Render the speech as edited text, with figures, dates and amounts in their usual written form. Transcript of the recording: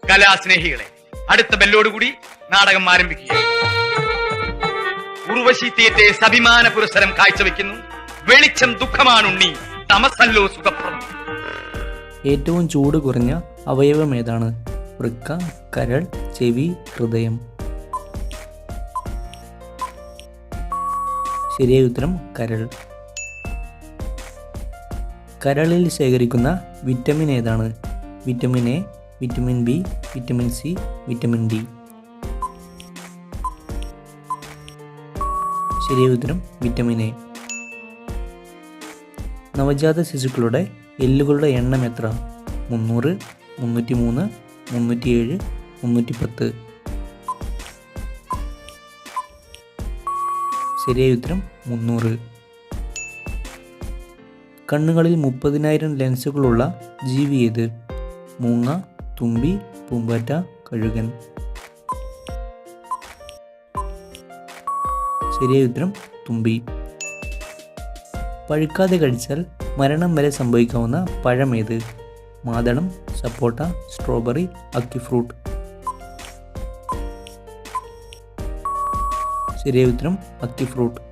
കലാസ്നേഹികളെ, അടുത്ത ബെല്ലോടുകൂടി നാടകം ആരംഭിക്കുകയാണ്. ഉർവശി തിയേറ്റേഴ്സ് അഭിമാന പുരസ്സരം കാഴ്ചവെക്കുന്നു വെളിച്ചം ദുഃഖമാണുണ്ണി, തമസല്ലോ സുഖപ്രദം. ഏറ്റവും ചൂട് കുറഞ്ഞ അവയവം ഏതാണ്? വൃക്ക, കരൾ, ചെവി, ഹൃദയം. ശരിയായ ഉത്തരം കരൾ. കരളിൽ ശേഖരിക്കുന്ന വിറ്റമിൻ ഏതാണ്? Vitamin A, vitamin B, vitamin C, vitamin D. ശരിയായ ഉത്തരം വിറ്റമിൻ എ. നവജാത ശിശുക്കളുടെ എല്ലുകളുടെ എണ്ണം എത്ര? 300, 303, 307, 310. ശരിയായ ഉത്തരം 300. കണ്ണുകളിൽ 30,000 ലെൻസുകളുള്ള ജീവി ഏത്? മൂങ്ങ, തുമ്പി, പൂമ്പാറ്റ, കഴുകൻ. ശരിയായ ഉത്തരം തുമ്പി. പഴുക്കാതെ കഴിച്ചാൽ മരണം വരെ സംഭവിക്കാവുന്ന പഴം ഏത്? മാതളം, സപ്പോട്ട, സ്ട്രോബെറി, അക്കി ഫ്രൂട്ട്. ശരിയായ ഉത്തരം അക്കി ഫ്രൂട്ട്.